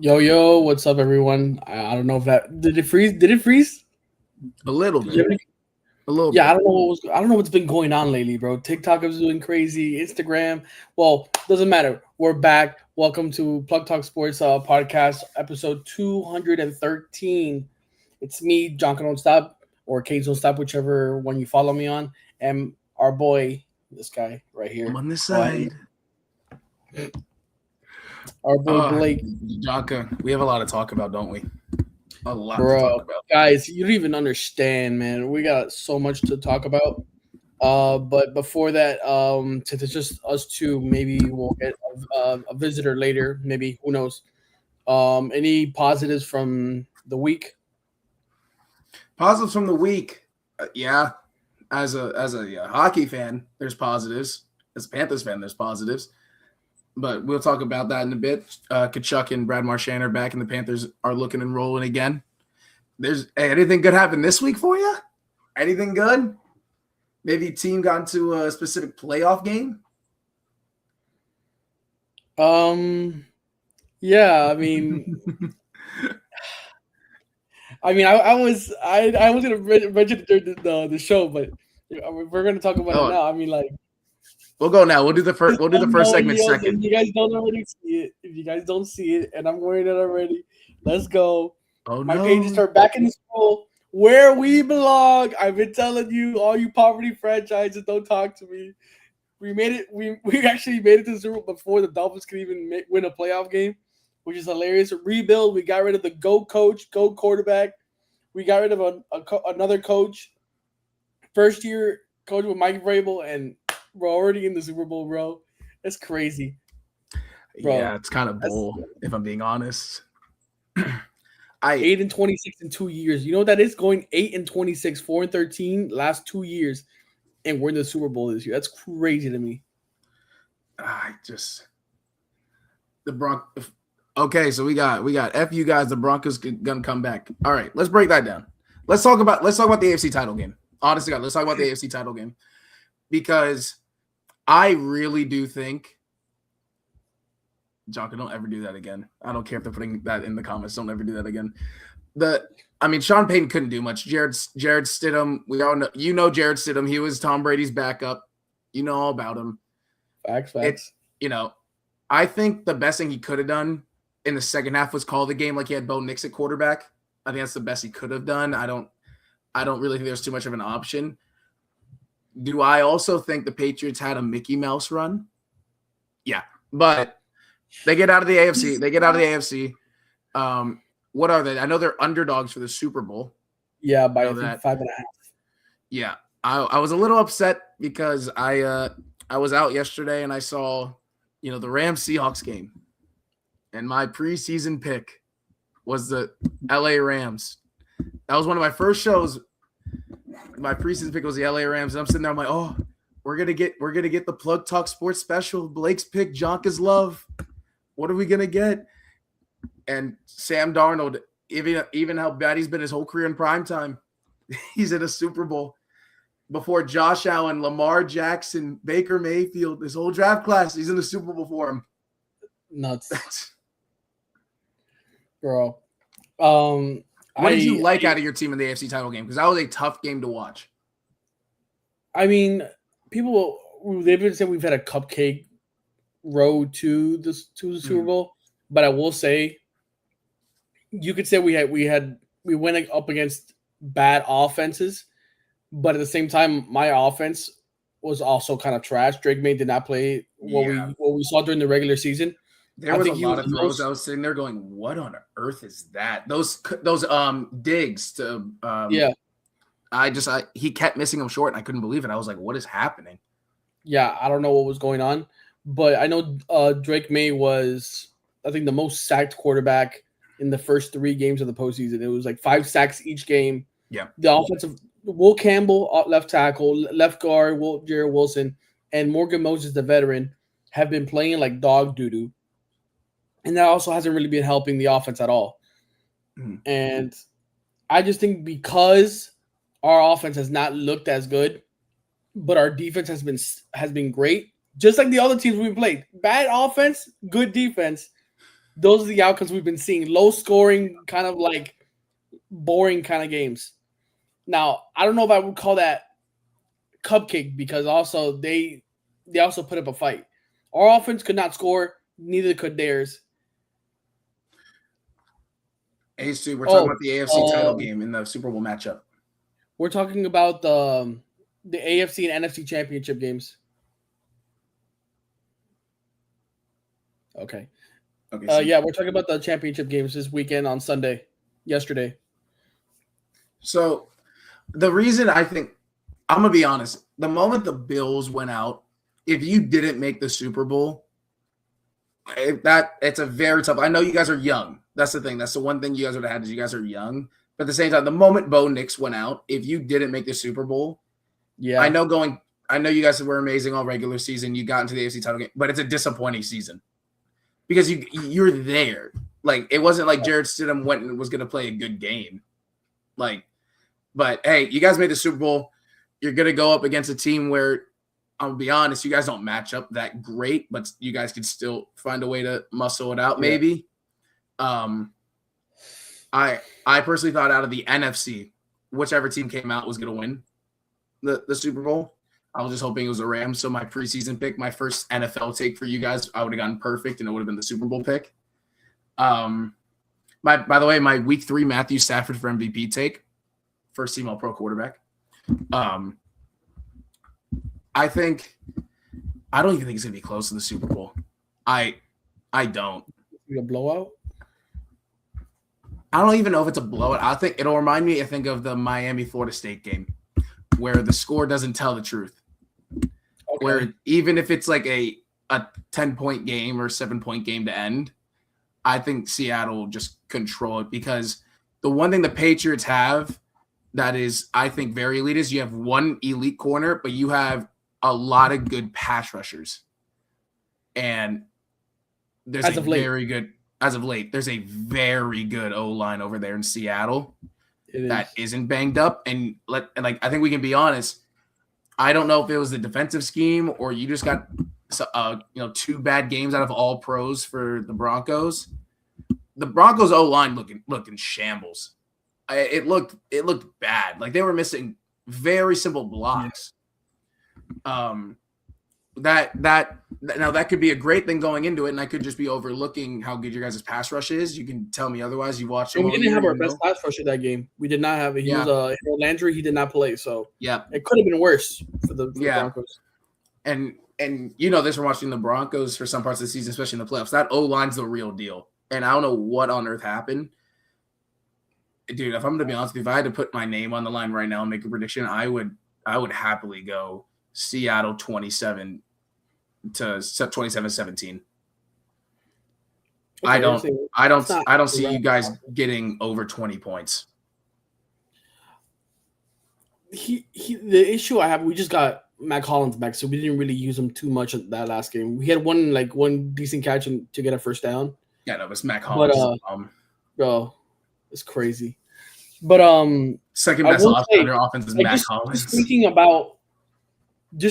Yo, what's up, everyone? I don't know if that did it freeze. Did it freeze? A little Did you bit. have any- A little Yeah, bit. I don't know what's been going on lately, bro. TikTok is doing crazy. Instagram. Well, doesn't matter. We're back. Welcome to Plug Talk Sports podcast, episode 213. It's me, John Don't Stop, or Kate Don't Stop, whichever one you follow me on, and our boy, this guy right I'm here. on this Go ahead. side. Our boy Oh, Blake. Jonka, we have a lot to talk about, don't we? A lot to Bro, talk about. guys, you don't even understand, man. We got so much to talk about. But before that, since it's just us two, maybe we'll get a visitor later. Maybe who knows? Any positives from the week? Positives from the week. Yeah, as a hockey fan, there's positives. As a Panthers fan, there's positives. But we'll talk about that in a bit. Kachuk and Brad Marchand are back, and the Panthers are looking and rolling again. Anything good happen this week for you? Anything good? Maybe team got into a specific playoff game. Yeah. I was gonna mention it during the show, but we're gonna talk about it Oh, now. I mean, like. we'll go now. We'll do the first. We'll do the first segment second. If you guys don't already see it, if you guys don't see it, and I'm wearing it already, let's go. Oh My no! pages are back in the school where we belong. I've been telling you, all you poverty franchises, don't talk to me. We made it. We actually made it to the Super Bowl before the Dolphins could even win a playoff game, which is hilarious. Rebuild. We got rid of the GO coach, GO quarterback. We got rid of another coach. First year coach with Mike Vrabel, and we're already in the Super Bowl, bro. That's crazy, bro. Yeah, it's kind of bull, if I'm being honest. 8-26 in 2 years. You know what that is? Going 8-26, 4-13 last 2 years, and we're in the Super Bowl this year. That's crazy to me. The Broncos. Okay, so we got F you guys. The Broncos gonna come back. All right, let's break that down. Let's talk about the AFC title game. Honestly, God, let's talk about the AFC title game because I really do think. Jonka, don't ever do that again. I don't care if they're putting that in the comments. Don't ever do that again. Sean Payton couldn't do much. Jared Stidham, we all know. You know Jared Stidham. He was Tom Brady's backup. You know all about him. Facts. I think the best thing he could have done in the second half was call the game like he had Bo Nix at quarterback. I think that's the best he could have done. I don't really think there's too much of an option. Do I also think the Patriots had a Mickey Mouse run? Yeah, but they get out of the AFC. What are they? I know they're underdogs for the Super Bowl. Yeah, by 5.5. Yeah, I was a little upset because I was out yesterday and I saw, the Rams Seahawks game, and my preseason pick was the LA Rams. That was one of my first shows. My preseason pick was the LA Rams, and I'm sitting there. I'm like, oh, we're gonna get the Plug Talk Sports special. Blake's pick, Jonka's love. What are we gonna get? And Sam Darnold, even how bad he's been his whole career in primetime, he's in a Super Bowl before Josh Allen, Lamar Jackson, Baker Mayfield, this whole draft class. He's in the Super Bowl for him. Nuts, bro. What did you like out of your team in the AFC title game? Because that was a tough game to watch. I mean, they've been saying we've had a cupcake road to the Super Bowl, but I will say, you could say we went up against bad offenses, but at the same time, my offense was also kind of trash. Drake May did not play what we saw during the regular season. There was a lot of throws. I was sitting there going, "What on earth is that?" Those digs to he kept missing them short, and I couldn't believe it. I was like, "What is happening?" Yeah, I don't know what was going on, but I know Drake May was, I think, the most sacked quarterback in the first 3 games of the postseason. It was like 5 sacks each game. Yeah, the offensive Will Campbell, left tackle, left guard, Jared Wilson, and Morgan Moses, the veteran, have been playing like dog doo-doo. And that also hasn't really been helping the offense at all. And I just think because our offense has not looked as good, but our defense has been great, just like the other teams we played. Bad offense, good defense. those are the outcomes we've been seeing. Low scoring, kind of like boring kind of games. Now, I don't know if I would call that cupcake because also they also put up a fight. Our offense could not score, neither could theirs. Hey, Stu, we're talking Oh, about the AFC title game in the Super Bowl matchup. we're talking about the AFC and NFC championship games. Okay. Okay. So, Yeah, we're talking about the championship games this weekend on Sunday. Yesterday. so the reason I think I'm gonna be honest, the moment the Bills went out, if you didn't make the Super Bowl, it's a very tough. I know you guys are young. That's the thing. That's the one thing you guys would have had is you guys are young. But at the same time, the moment Bo Nix went out, if you didn't make the Super Bowl, Yeah. I know you guys were amazing all regular season. You got into the AFC title game, but it's a disappointing season because you're there. Like it wasn't like Jared Stidham went and was going to play a good game. Like, but hey, you guys made the Super Bowl. You're going to go up against a team where I'll be honest, you guys don't match up that great, but you guys can still find a way to muscle it out. Maybe. I personally thought out of the NFC, whichever team came out was going to win the Super Bowl. I was just hoping it was the Rams. So my preseason pick, my first NFL take for you guys, I would have gotten perfect, and it would have been the Super Bowl pick. By the way, my Week 3 Matthew Stafford for MVP take, first team All-Pro quarterback. I don't even think it's gonna be close to the Super Bowl. I don't. A blowout? I don't even know if it's a blowout. I think it'll remind me, I think, of the Miami-Florida State game where the score doesn't tell the truth. Okay. Where even if it's like a 10-point game or 7-point game to end, I think Seattle will just control it because the one thing the Patriots have that is, I think, very elite is you have one elite corner, but you have a lot of good pass rushers. And there's there's a very good O-line over there in Seattle that isn't banged up. And I think we can be honest. I don't know if it was the defensive scheme or you just got 2 bad games out of all pros for the Broncos. The Broncos O-line looking shambles. It looked bad. Like they were missing very simple blocks. That could be a great thing going into it, and I could just be overlooking how good your guys' pass rush is. You can tell me otherwise. You watched it. We didn't have our best pass rusher that game. We did not have it. He was Landry. He did not play, so it could have been worse for the Broncos. And this from watching the Broncos for some parts of the season, especially in the playoffs. That O-line's the real deal, and I don't know what on earth happened. Dude, if I'm going to be honest with you, if I had to put my name on the line right now and make a prediction, I would happily go Seattle 27 to 27-17. Okay, I don't see you guys getting over 20 points. The issue I have, we just got Mac Hollins back, so we didn't really use him too much that last game. We had one decent catch to get a first down. Yeah, no, it's Mac Hollins. Bro, it's crazy. But second best option on your offense is Mac Hollins. Just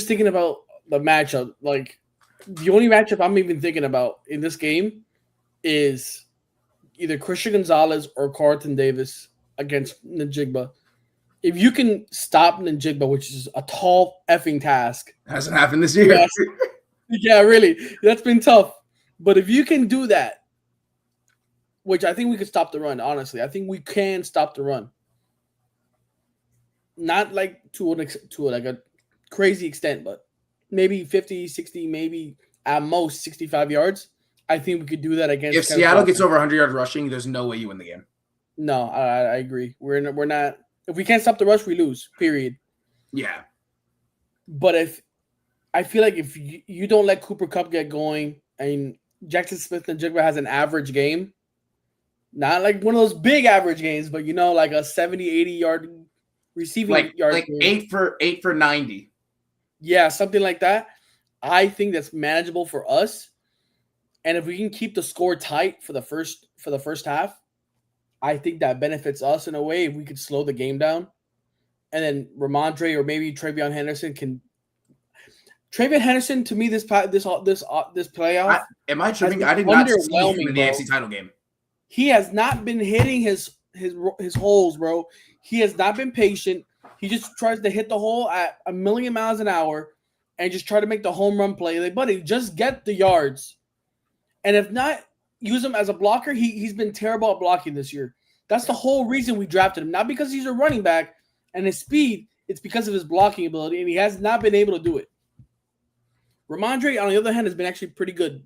thinking about the matchup, like the only matchup I'm even thinking about in this game is either Christian Gonzalez or Carlton Davis against Njigba. If you can stop Njigba, which is a tall effing task. Hasn't happened this year. Yeah, really. That's been tough. But if you can do that, which I think we could stop the run, honestly. I think we can stop the run. Not like to a crazy extent, but maybe 50, 60, maybe at most 65 yards. I think we could do that against. If Seattle gets over 100 yards rushing, there's no way you win the game. No, I agree. We're not. If we can't stop the rush, we lose. Period. Yeah. But I feel like if you don't let Cooper Kupp get going, and Jackson Smith and Jigba has an average game, not like one of those big average games, but like a 70, 80 yard receiving yard. Like game. 8 for 90. Yeah, something like that. I think that's manageable for us. And if we can keep the score tight for the first half, I think that benefits us in a way if we could slow the game down. And then Ramondre or maybe Travion Henderson can Traven Henderson, to me, this playoff Am I has tripping? been I did not see him underwhelming, in the bro. AFC title game. He has not been hitting his holes, bro. He has not been patient. He just tries to hit the hole at a million miles an hour and just try to make the home run play. Like, buddy, just get the yards. And if not, use him as a blocker. He's been terrible at blocking this year. That's the whole reason we drafted him. Not because he's a running back and his speed, it's because of his blocking ability, and he has not been able to do it. Ramondre, on the other hand, has been actually pretty good.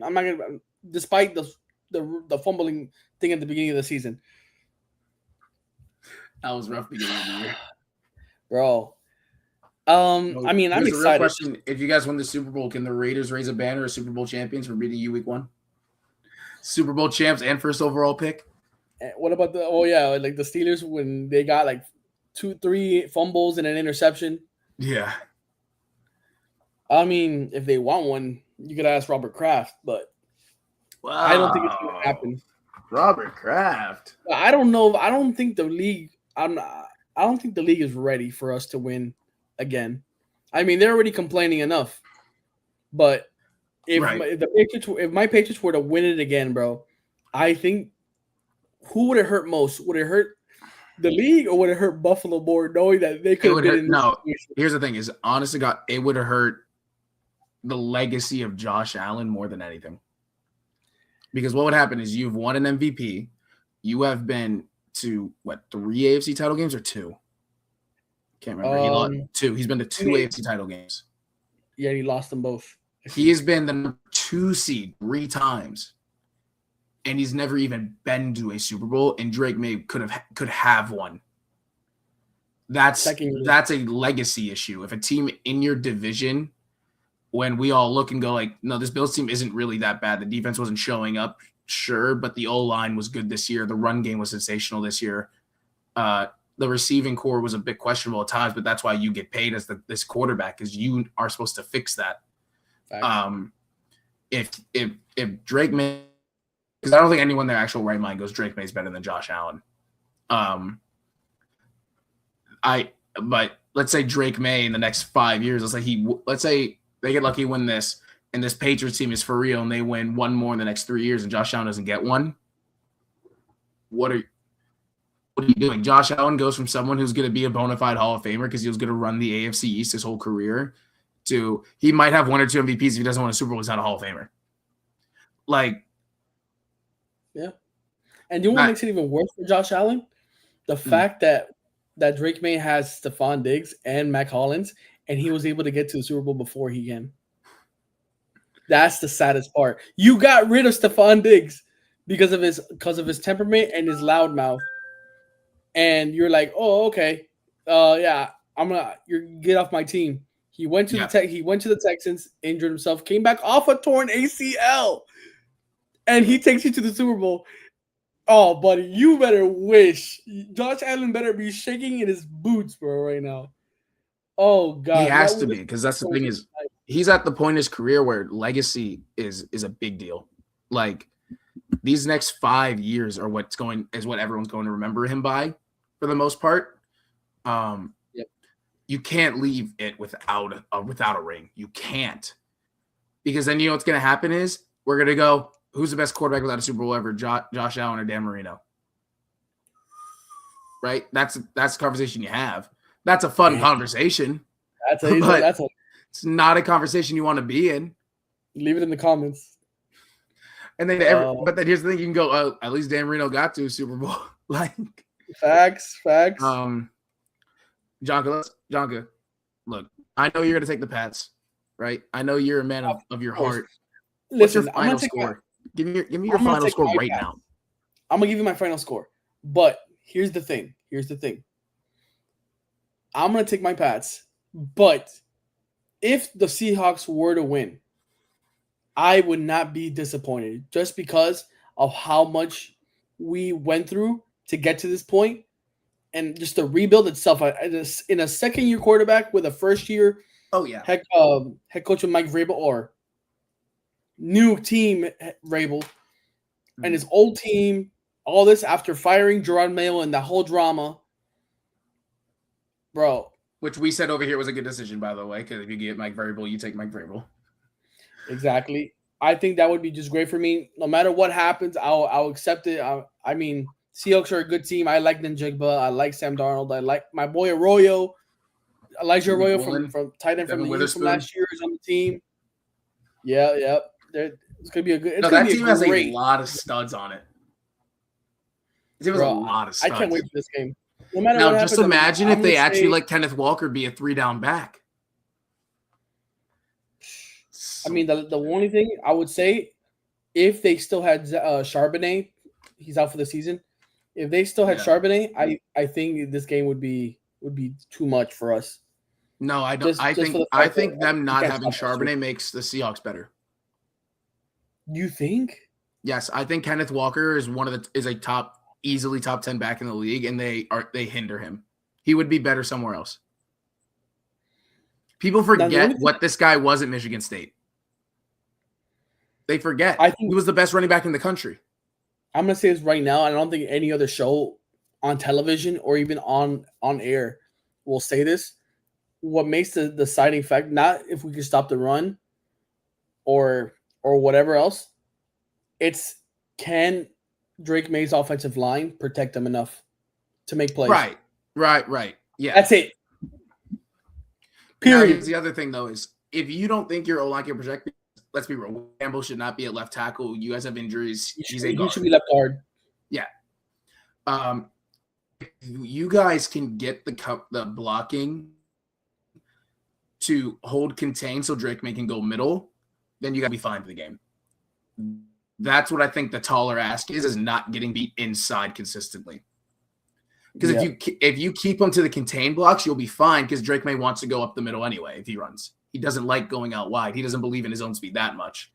I'm not gonna, despite the fumbling thing at the beginning of the season. That was rough beginning of the year. Bro. I mean, I'm Here's the real excited. question: if you guys win the Super Bowl, can the Raiders raise a banner as Super Bowl champions for beating you week 1? Super Bowl champs and first overall pick. What about like the Steelers when they got like 2-3 fumbles and an interception? Yeah. I mean, if they want one, you could ask Robert Kraft, but wow. I don't think it's going to happen. Robert Kraft. I don't know. I don't think the league. I don't think the league is ready for us to win again. I mean, they're already complaining enough, but if my Patriots were to win it again, bro, I think who would it hurt most? Would it hurt the league or would it hurt Buffalo more, knowing that they could have been in this situation? Here's the thing: is honest to God, it would have hurt the legacy of Josh Allen more than anything. Because what would happen is you've won an MVP, you have been to 3 AFC title games or 2? Can't remember. He lost 2. He's been to 2 AFC title games. Yeah, he lost them both. He has been the number 2 seed 3 times, and he's never even been to a Super Bowl. And Drake May could have one. That's a legacy issue. If a team in your division, when we all look and go like, no, this Bills team isn't really that bad. The defense wasn't showing up, sure, but the O-line was good this year. The run game was sensational this year. The receiving core was a bit questionable at times, but that's why you get paid as this quarterback, because you are supposed to fix that. If Drake May, because I don't think anyone in their actual right mind goes Drake May's better than Josh Allen. But let's say Drake May in the next 5 years, let's say they get lucky, win this, and this Patriots team is for real, and they win one more in the next 3 years, and Josh Allen doesn't get one. What are you doing? Josh Allen goes from someone who's going to be a bona fide Hall of Famer because he was going to run the AFC East his whole career to he might have 1 or 2 MVPs if he doesn't win a Super Bowl. He's not a Hall of Famer. Yeah. And you know what makes it even worse for Josh Allen? The fact that Drake May has Stephon Diggs and Mac Hollins, and he was able to get to the Super Bowl before he can. That's the saddest part. You got rid of Stephon Diggs because of his temperament and his loud mouth. And you're like, oh, okay. Yeah, you get off my team. He went to the Texans, injured himself, came back off a torn ACL, and he takes you to the Super Bowl. Oh, buddy, you better wish. Josh Allen better be shaking in his boots, bro, right now. Oh, God. He has to be, because that's the thing is he's at the point in his career where legacy is a big deal. Like, these next 5 years are what everyone's going to remember him by, for the most part. You can't leave it without a ring. You can't, because then you know what's going to happen is we're going to go, who's the best quarterback without a Super Bowl ever, Josh Allen or Dan Marino? Right? That's the conversation you have. That's a fun conversation. It's not a conversation you want to be in. Leave it in the comments. And then, but then here's the thing: you can go, at least Dan Marino got to a Super Bowl. Facts. Jonka, look, I know you're gonna take the Pats, right? I know you're a man of your heart. What's your final score? Give me your final score right now. I'm gonna give you my final score, but here's the thing. I'm gonna take my Pats, but if the Seahawks were to win, I would not be disappointed, just because of how much we went through to get to this point, and just the rebuild itself. In a second-year quarterback with a first-year head coach with Mike Vrabel, or new team Vrabel, and his old team, all this after firing Gerard Mayo and the whole drama. Bro, which we said over here was a good decision, by the way, because if you get Mike Vrabel, you take Mike Vrabel. Exactly. I think that would be just great for me. No matter what happens, I'll accept it. I mean, Seahawks are a good team. I like Ninjigba. I like Sam Darnold. I like my boy Arroyo. Elijah Arroyo from tight end from the Eagles from last year is on the team. Yeah. It's gonna be a good. That team has a lot of studs on it. It was a lot of studs. I can't wait for this game. No matter now, what just happens, imagine if they actually let Kenneth Walker be a 3-down back. I mean, the only thing I would say, if they still had Charbonnet, he's out for the season. If they still had Charbonnet, I think this game would be too much for us. No, I don't. I think them not having Charbonnet makes the Seahawks better. You think? Yes, I think Kenneth Walker is easily top 10 back in the league, and they hinder him. He would be better somewhere else. People forget what this guy was at Michigan State. They forget. I think he was the best running back in the country. I'm going to say this right now. I don't think any other show on television or even on air will say this. What makes the deciding fact, not if we can stop the run or whatever else, it's can Drake May's offensive line protect them enough to make plays. Right. Yeah. That's it. Period. Now, the other thing, though, is if you don't think your O-line can protect, let's be real. Campbell should not be at left tackle. You guys have injuries. He's a guard. He should be left guard. Yeah. You guys can get the blocking to hold contain so Drake May can go middle, then you got to be fine for the game. That's what I think the taller ask is not getting beat inside consistently. Because if you keep him to the contain blocks, you'll be fine because Drake May wants to go up the middle anyway if he runs. He doesn't like going out wide. He doesn't believe in his own speed that much.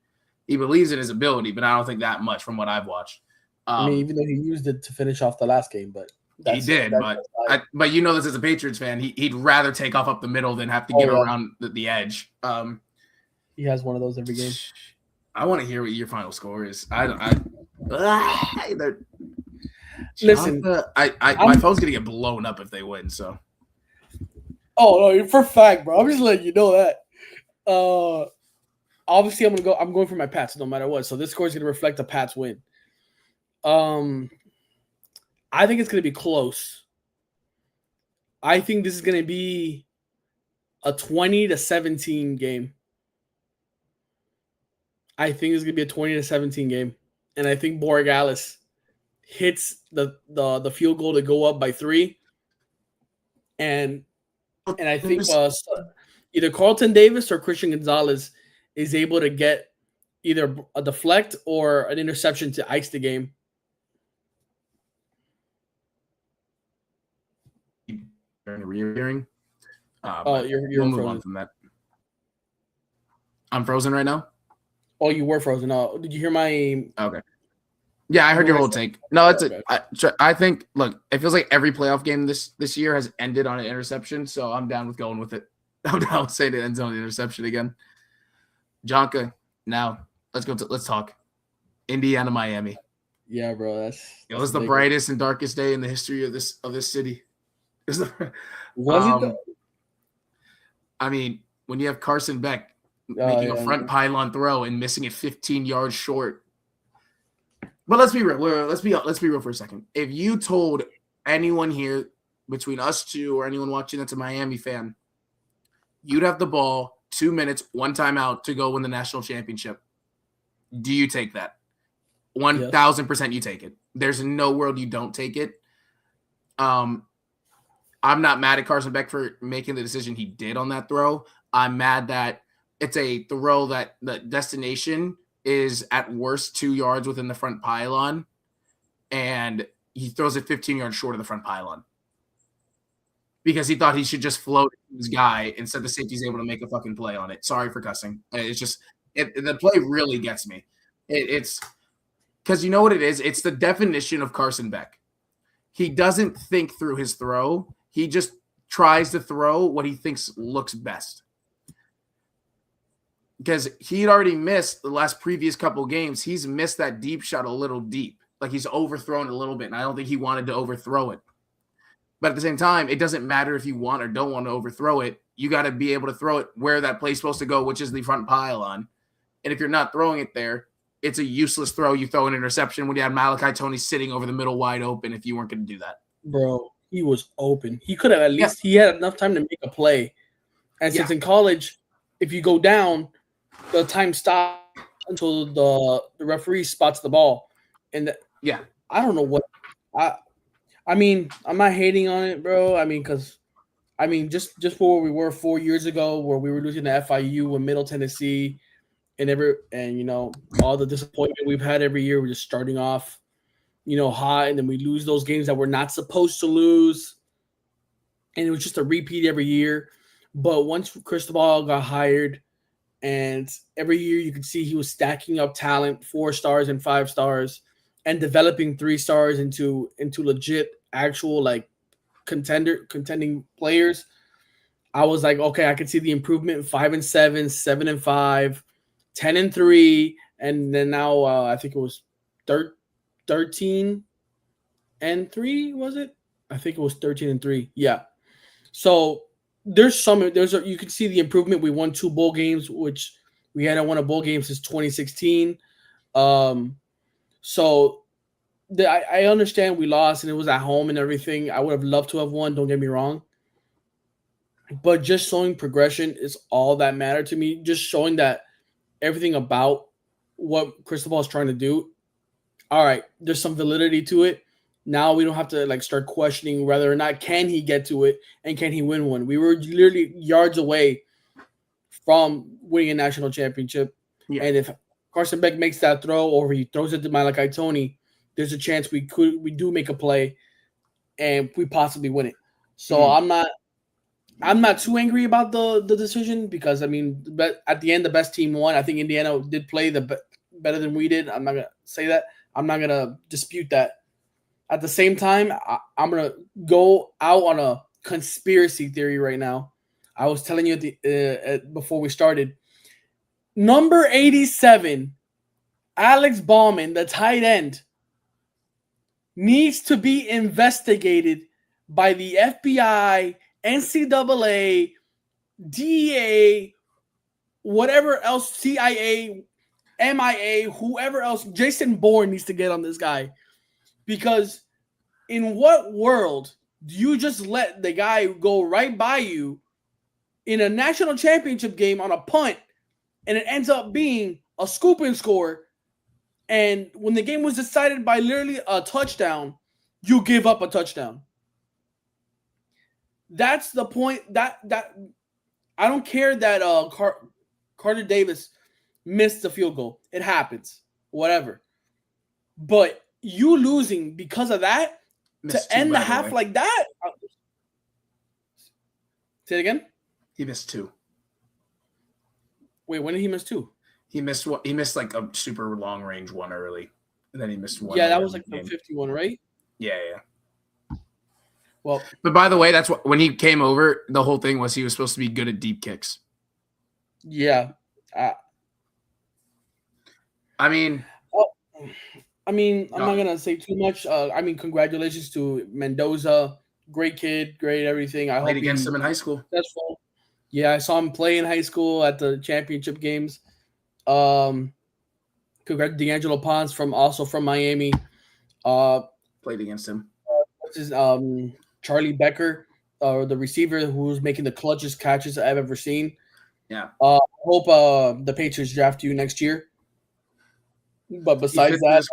He believes in his ability, but I don't think that much from what I've watched. I mean, even though he used it to finish off the last game, but he did. But you know this as a Patriots fan, he'd rather take off up the middle than have to get around the edge. He has one of those every game. I want to hear what your final score is. Listen, my phone's gonna get blown up if they win. So, no, for a fact, bro. I'm just letting you know that. Obviously, I'm going for my Pats no matter what. So this score is gonna reflect a Pats win. I think it's gonna be close. I think this is gonna be a 20-17 game. I think it's gonna be a 20-17 game, and I think Borregales hits the field goal to go up by 3, and I think either Carlton Davis or Christian Gonzalez is able to get either a deflect or an interception to ice the game. You're we'll move on from that. I'm frozen right now. Oh, you were frozen. Oh, did you hear my? Okay. Yeah, I heard your whole take. No, it's I think. Look, it feels like every playoff game this year has ended on an interception, so I'm down with going with it. I'm down with saying it ends on an interception again. Jonka, now let's talk. Indiana, Miami. Yeah, bro, it was the brightest and darkest day in the history of this city. Was it though? I mean, when you have Carson Beck making a front pylon throw and missing it 15 yards short. But let's be real. Let's be real for a second. If you told anyone here between us two or anyone watching that's a Miami fan, you'd have the ball 2 minutes, one timeout to go win the national championship. Do you take that? 1,000% you take it. There's no world you don't take it. I'm not mad at Carson Beck for making the decision he did on that throw. I'm mad that it's a throw that the destination is at worst 2 yards within the front pylon, and he throws it 15 yards short of the front pylon because he thought he should just float his guy instead the safety's able to make a fucking play on it. Sorry for cussing. It's just the play really gets me. It's because you know what it is? It's the definition of Carson Beck. He doesn't think through his throw. He just tries to throw what he thinks looks best. Because he'd already missed the last previous couple games. He's missed that deep shot a little deep. Like he's overthrown a little bit, and I don't think he wanted to overthrow it. But at the same time, it doesn't matter if you want or don't want to overthrow it. You got to be able to throw it where that play's supposed to go, which is the front pylon. And if you're not throwing it there, it's a useless throw. You throw an interception when you have Malachi Tony sitting over the middle wide open if you weren't going to do that. Bro, he was open. He could have at least he had enough time to make a play. And since in college, if you go down, the time stops until the referee spots the ball. And I don't know what I mean, I'm not hating on it, bro. I mean, because just where we were 4 years ago, where we were losing to FIU and Middle Tennessee, and all the disappointment we've had every year. We're just starting off, hot, and then we lose those games that we're not supposed to lose, and it was just a repeat every year. But once Cristobal got hired, and every year you could see he was stacking up talent, 4 stars and 5 stars, and developing 3 stars into legit actual like contending players. I was like, okay, I could see the improvement. 5-7, 7-5, 10-3, and then now I think it was 13-3. Was it? I think it was 13-3. Yeah. So you can see the improvement. We won 2 bowl games, which we hadn't won a bowl game since 2016. So I understand we lost and it was at home and everything. I would have loved to have won. Don't get me wrong. But just showing progression is all that mattered to me. Just showing that everything about what Cristobal is trying to do. All right, there's some validity to it. Now we don't have to start questioning whether or not can he get to it and can he win one. We were literally yards away from winning a national championship. Yeah. And if Carson Beck makes that throw or he throws it to Malachi Tony, there's a chance we do make a play and we possibly win it. So I'm not too angry about the decision because at the end the best team won. I think Indiana did play better than we did. I'm not gonna say that. I'm not gonna dispute that. At the same time, I'm gonna go out on a conspiracy theory right now. I was telling you before we started. Number 87, Alex Bauman, the tight end, needs to be investigated by the FBI, NCAA, DEA, whatever else, CIA, MIA, whoever else. Jason Bourne needs to get on this guy. Because in what world do you just let the guy go right by you in a national championship game on a punt and it ends up being a scoop and score? And when the game was decided by literally a touchdown, you give up a touchdown. That's the point. That I don't care that Carter Davis missed the field goal. It happens. Whatever. But you losing because of that missed to end the half like that? Say it again? He missed 2. Wait, when did he miss 2? He missed what? He missed like a super long range one early, and then he missed one. Yeah, that was like the 51, right? Yeah. Well, but by the way, that's what when he came over, the whole thing was he was supposed to be good at deep kicks. Yeah. I'm not gonna say too much. Congratulations to Mendoza. Great kid, great everything. I played against him in high school. Successful. Yeah, I saw him play in high school at the championship games. Congrats D'Angelo Pons from Miami. Played against him. What's his Charlie Becker, the receiver who was making the clutchest catches I've ever seen. Yeah. Hope the Patriots draft you next year. But besides that,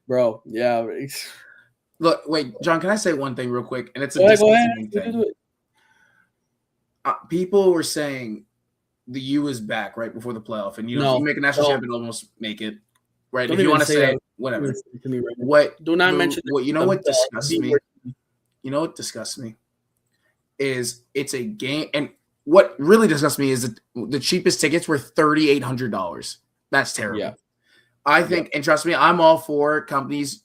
bro, yeah. Look, wait, John, can I say one thing real quick? And it's a go ahead. thing. People were saying the U is back right before the playoff, and if you make a national champion, almost make it right. If you want to say whatever, what do not mention what you know what disgusts me. You know what disgusts me is it's a game, and what really disgusts me is that the cheapest tickets were $3,800. That's terrible. Yeah. I think, and trust me, I'm all for companies.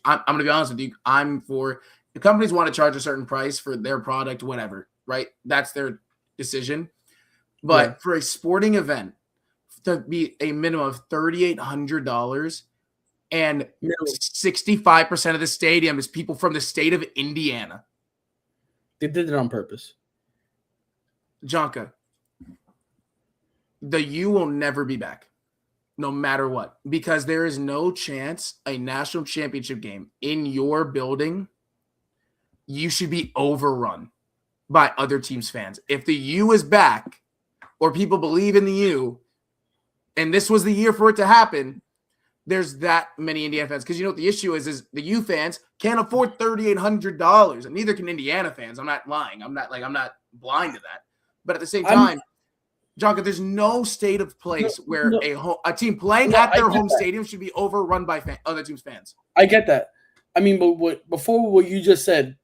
I'm going to be honest with you. I'm for the companies want to charge a certain price for their product, whatever. Right? That's their decision. But for a sporting event to be a minimum of $3,800 and No. 65% of the stadium is people from the state of Indiana. They did it on purpose. Jonka, the U will never be back, no matter what, because there is no chance a national championship game in your building, you should be overrun by other teams' fans. If the U is back or people believe in the U, and this was the year for it to happen, there's that many Indiana fans. Because you know what the issue is the U fans can't afford $3,800, and neither can Indiana fans. I'm not lying. I'm not blind to that. But at the same time, Jonka, there's no state of place where a team playing at their home stadium should be overrun by other teams' fans. I get that. I mean, but before what you just said,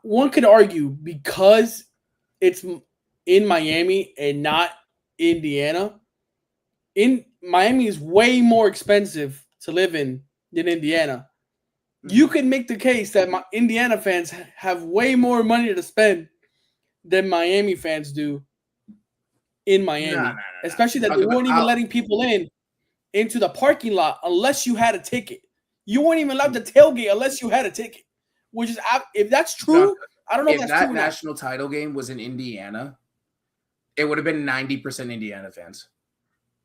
one could argue because it's in Miami and not Indiana. In Miami is way more expensive to live in than Indiana. You can make the case that Indiana fans have way more money to spend than Miami fans do in Miami. Especially that they weren't even letting people into the parking lot unless you had a ticket. You weren't even allowed to tailgate unless you had a ticket. Which is, if that's true, I don't know if that's true. If that national title game was in Indiana, it would have been 90% Indiana fans.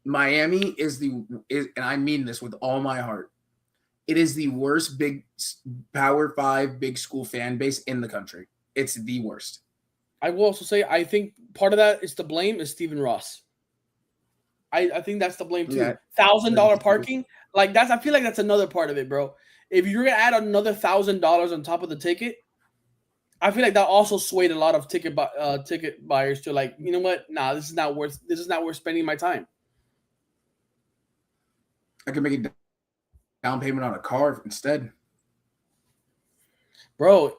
Miami is and I mean this with all my heart, it is the worst big Power 5 big school fan base in the country. It's the worst. I will also say I think part of that is to blame is Stephen Ross. I think that's the blame too. Yeah. $1,000 parking, like that's. I feel like that's another part of it, bro. If you're gonna add another $1,000 on top of the ticket, I feel like that also swayed a lot of ticket buyers to like, you know what? Nah, this is not worth spending my time. I could make a down payment on a car instead. Bro,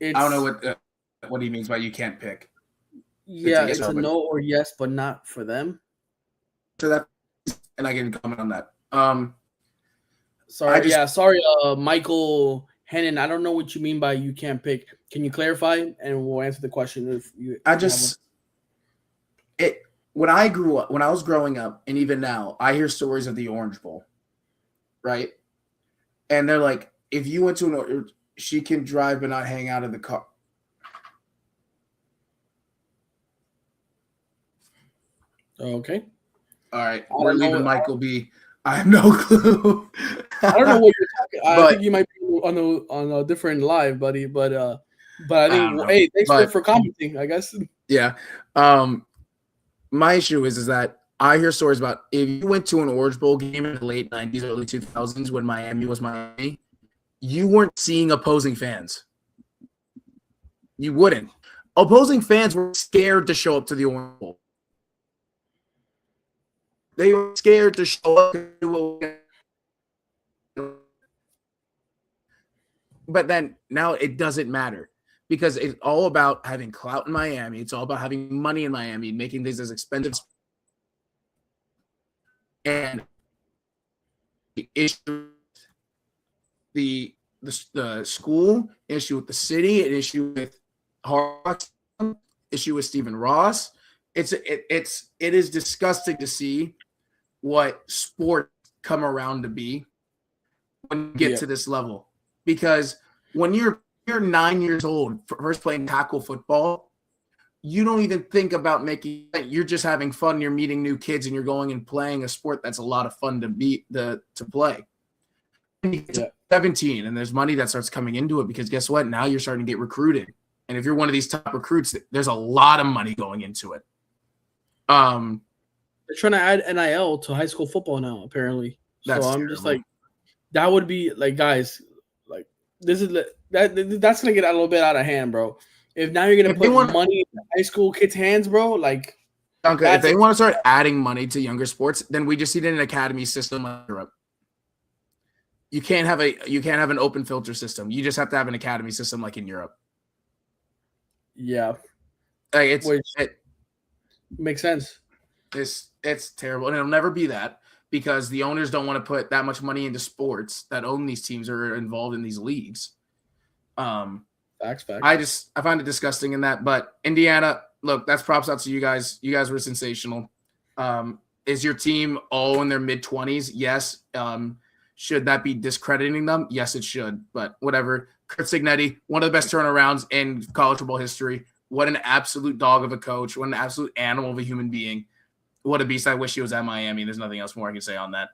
I don't know what he means by you can't pick. Yeah, it's a no or yes, but not for them. To that, and I can comment on that. Sorry, Michael Hennon. I don't know what you mean by you can't pick. Can you clarify? And we'll answer the question if you. When I was growing up, and even now, I hear stories of the Orange Bowl, right? And they're like, if you went to she can drive but not hang out of the car. Okay. All right. We're leaving Michael B. I have no clue. I don't know what you're talking. I think you might be on a different live, buddy. But I think hey, thanks for commenting, I guess. Yeah. My issue is that I hear stories about if you went to an Orange Bowl game in the late 90s, early 2000s when Miami was Miami, you weren't seeing opposing fans. You wouldn't. Opposing fans were scared to show up to the Orange Bowl. They were scared to show up. But then now it doesn't matter. Because it's all about having clout in Miami. It's all about having money in Miami, making things as expensive. And the issue, the school, issue with the city, an issue with Hard, issue with Stephen Ross. It is disgusting to see what sport come around to be when you get to this level. Because when you're 9 years old, first playing tackle football, you don't even think about making – you're just having fun. You're meeting new kids, and you're going and playing a sport that's a lot of fun to play. And you get to 17, and there's money that starts coming into it because guess what? Now you're starting to get recruited. And if you're one of these top recruits, there's a lot of money going into it. They're trying to add NIL to high school football now, apparently. So I'm terrible. Just like – that would be – like, guys, like this is – that's gonna get a little bit out of hand, bro. If now you're gonna put money in high school kids' hands, bro, like if they want to start adding money to younger sports, then we just need an academy system like Europe. You can't have an open filter system. You just have to have an academy system like in Europe. Yeah, like it makes sense. It's terrible, and it'll never be that because the owners don't want to put that much money into sports that own these teams or are involved in these leagues. Facts. I find it disgusting in that, but Indiana, look, that's props out to you guys. You guys were sensational. Is your team all in their mid-20s? Yes. Should that be discrediting them? Yes, it should. But whatever. Kurt Signetti, one of the best turnarounds in college football history. What an absolute dog of a coach. What an absolute animal of a human being. What a beast. I wish he was at Miami. There's nothing else more I can say on that.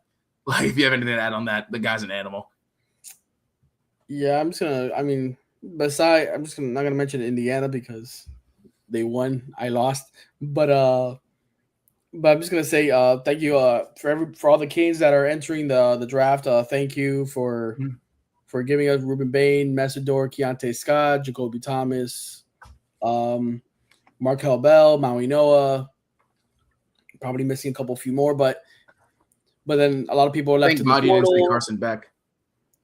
Like, if you have anything to add on that, the guy's an animal. Yeah, I'm just gonna. I mean, not gonna mention Indiana because they won. I lost, but I'm just gonna say thank you for all the Canes that are entering the draft. Thank you for giving us Ruben Bain, Messidor, Keontae Scott, Jacoby Thomas, Markel Bell, Maui Noah. Probably missing a few more, but then a lot of people are left Thank in the God you didn't say portal. Carson Beck.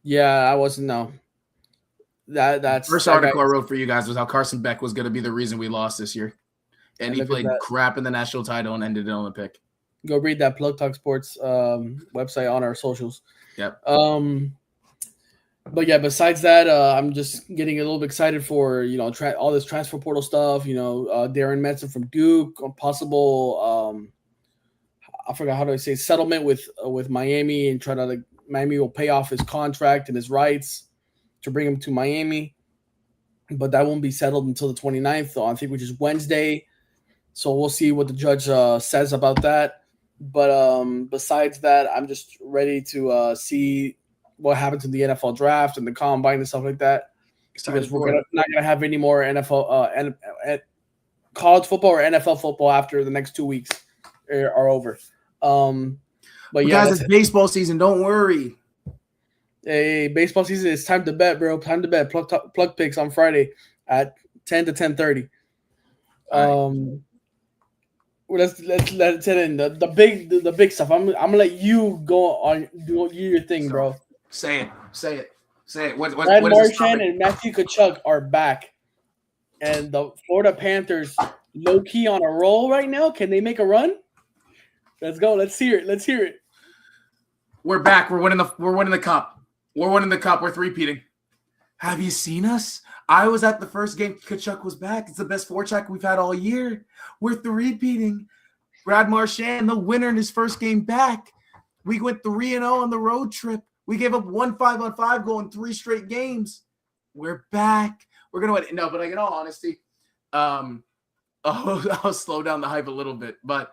Yeah, I wasn't. No, that's First article I wrote for you guys was how Carson Beck was going to be the reason we lost this year. And he played crap in the national title and ended it on the pick. Go read that PlugTalkSports website on our socials. Yep. But yeah, besides that, I'm just getting a little bit excited for all this transfer portal stuff. Darren Metzen from Duke, possible. I forgot how do I say settlement with Miami and Miami will pay off his contract and his rights to bring him to Miami, but that won't be settled until the 29th, I think, which is Wednesday. So we'll see what the judge says about that. But besides that, I'm just ready to see what happens in the NFL draft and the combine and stuff like that. Because we're not going to have any more NFL, college football or NFL football after the next 2 weeks are over. But yeah, guys, it's baseball season. Don't worry. Hey, baseball season. It's time to bet, bro. Time to bet. Plug picks on Friday at 10 to 10:30. Let's let it in the big stuff. I'm gonna let you go on do your thing, bro. Say it. What Marchand and Matthew Tkachuk are back, and the Florida Panthers low key on a roll right now. Can they make a run? Let's go. Let's hear it. We're back. We're winning the cup. We're winning the cup. We're three-peating. Have you seen us? I was at the first game. Tkachuk was back. It's the best forecheck we've had all year. We're three-peating. Brad Marchand, the winner in his first game back. We went 3-0 on the road trip. We gave up 1 5-on-5 goal in 3 straight games. We're back. We're going to win. No, but like in all honesty, I'll slow down the hype a little bit. But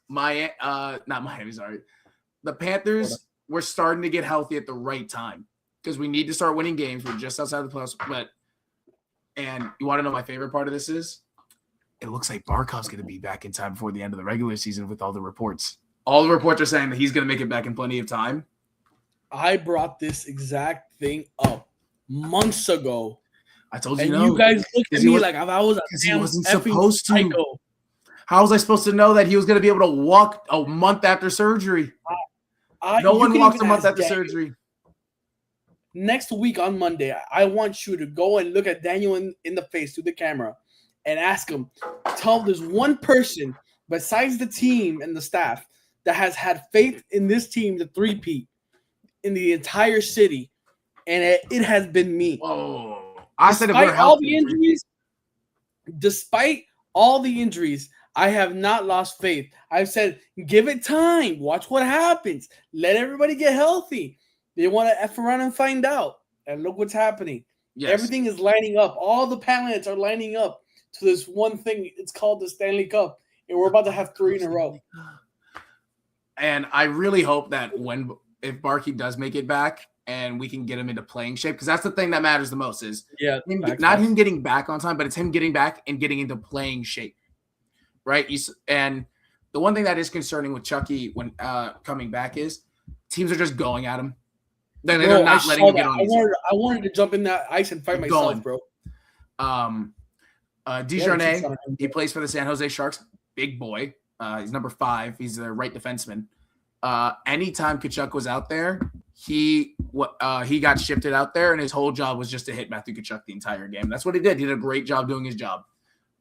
not Miami, sorry. The Panthers, we're starting to get healthy at the right time because we need to start winning games. We're just outside the playoffs. And you want to know my favorite part of this is? It looks like Barkov's going to be back in time before the end of the regular season with all the reports. All the reports are saying that he's going to make it back in plenty of time. I brought this exact thing up months ago. I told you, and you guys looked at me like I was he wasn't supposed to. Psycho. How was I supposed to know that he was going to be able to walk a month after surgery? No one walks a month after surgery. Next week on Monday, I want you to go and look at Daniel in the face through the camera and ask him, tell him there's one person besides the team and the staff that has had faith in this team to three-peat in the entire city, and it has been me. Oh, I said if we're healthy. Despite all the injuries, I have not lost faith. I've said, give it time. Watch what happens. Let everybody get healthy. They want to F around and find out. And look what's happening. Yes. Everything is lining up. All the planets are lining up to this one thing. It's called the Stanley Cup. And we're about to have 3 in a row. And I really hope that if Barkey does make it back and we can get him into playing shape, because that's the thing that matters the most is him getting back on time, but it's him getting back and getting into playing shape. Right? And the one thing that is concerning with Chucky when coming back is teams are just going at him. They're not letting him get on. I wanted to jump in that ice and fight myself, bro. Desjardins, he plays for the San Jose Sharks. Big boy. He's number 5. He's the right defenseman. Anytime Tkachuk was out there, he got shifted out there, and his whole job was just to hit Matthew Tkachuk the entire game. That's what he did. He did a great job doing his job.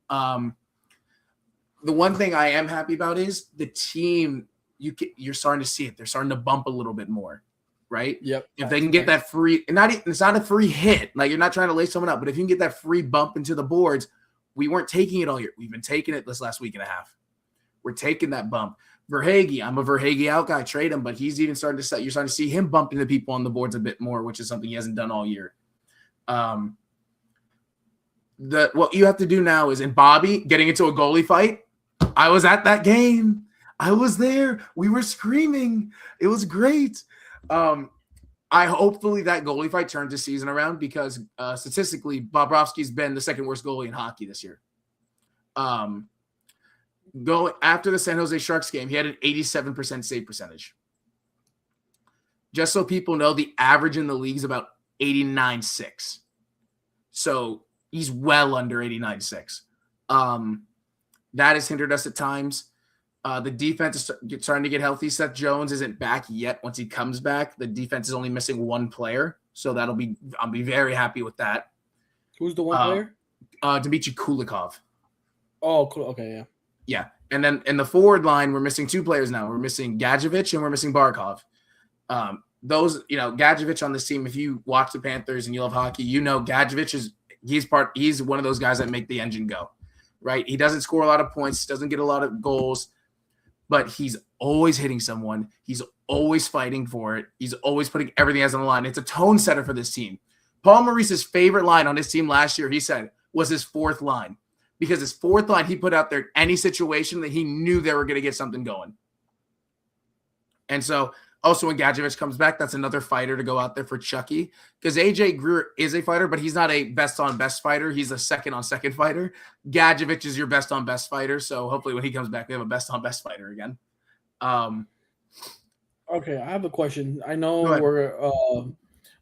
The one thing I am happy about is the team. You're starting to see it. They're starting to bump a little bit more, right? Yep. If they can get that free, and it's not a free hit. Like you're not trying to lay someone up, but if you can get that free bump into the boards, we weren't taking it all year. We've been taking it this last week and a half. We're taking that bump. Verhage, I'm a Verhage out guy. Trade him, but he's even starting to set. You're starting to see him bump into people on the boards a bit more, which is something he hasn't done all year. What you have to do now is in Bobby getting into a goalie fight. I was at that game. I was there. We were screaming. It was great. I hopefully that goalie fight turns the season around because statistically, Bobrovsky's been the second worst goalie in hockey this year. Going after the San Jose Sharks game, he had an 87% save percentage. Just so people know, the average in the league is about 89.6. So he's well under 89.6. That has hindered us at times. The defense is starting to get healthy. Seth Jones isn't back yet. Once he comes back, the defense is only missing one player. So I'll be very happy with that. Who's the one player? Dmitry Kulikov. Oh, cool. Okay, yeah. Yeah. And then in the forward line, we're missing two players now. We're missing Gadjevich and we're missing Barkov. Gadjevich on this team, if you watch the Panthers and you love hockey, Gadjevich he's one of those guys that make the engine go, right? He doesn't score a lot of points, doesn't get a lot of goals, but he's always hitting someone. He's always fighting for it. He's always putting everything he has on the line. It's a tone setter for this team. Paul Maurice's favorite line on his team last year, he said, was his fourth line. Because his fourth line, he put out there any situation that he knew they were going to get something going. And so also when Gadjevich comes back, that's another fighter to go out there for Chucky. Because AJ Greer is a fighter, but he's not a best-on-best fighter. He's a second-on-second fighter. Gadjevich is your best-on-best fighter. So hopefully when he comes back, we have a best-on-best fighter again. Okay, I have a question. I know we're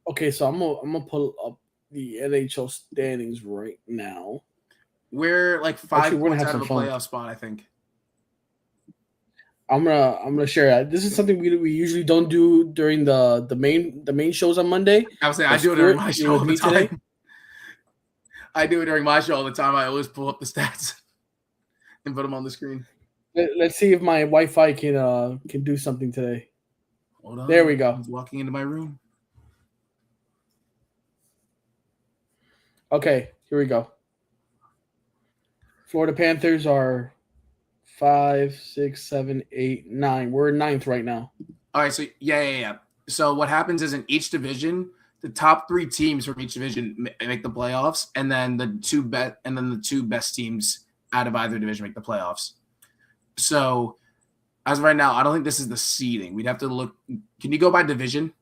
okay, so I'm gonna pull up the NHL standings right now. We're like 5 points out of a playoff spot, I think. I'm gonna share that. This is something we usually don't do during the main shows on Monday. I would say I do it during my show all the time. Today. I do it during my show all the time. I always pull up the stats and put them on the screen. Let's see if my Wi-Fi can do something today. Hold on. There we go. He's walking into my room. Okay, here we go. Florida Panthers are 5, 6, 7, 8, 9. We're in 9th right now. All right, so yeah. So what happens is in each division, the top 3 teams from each division make the playoffs, and then the two best teams out of either division make the playoffs. So as of right now, I don't think this is the seeding. We'd have to look. Can you go by division?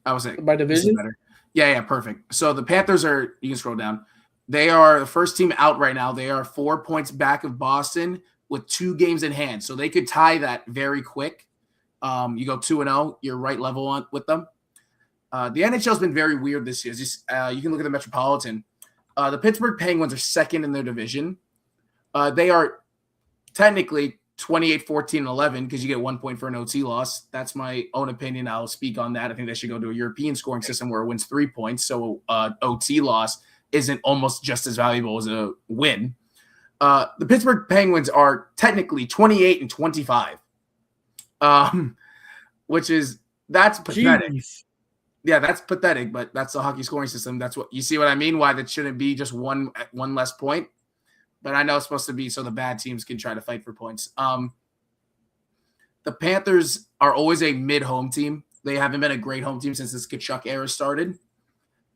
I was saying by division. Yeah, perfect. So the Panthers are. You can scroll down. They are the first team out right now. They are 4 points back of Boston with 2 games in hand. So they could tie that very quick. You go 2-0, you're right level with them. The NHL has been very weird this year. You can look at the Metropolitan. The Pittsburgh Penguins are second in their division. They are technically 28, 14, and 11 because you get 1 point for an OT loss. That's my own opinion. I'll speak on that. I think they should go to a European scoring system where it wins 3 points. So OT loss isn't almost just as valuable as a win. The Pittsburgh Penguins are technically 28 and 25, that's pathetic. Jeez. Yeah, that's pathetic, but that's the hockey scoring system. That's what you see what I mean? Why that shouldn't be just one less point. But I know it's supposed to be so the bad teams can try to fight for points. The Panthers are always a mid-home team. They haven't been a great home team since this Tkachuk era started.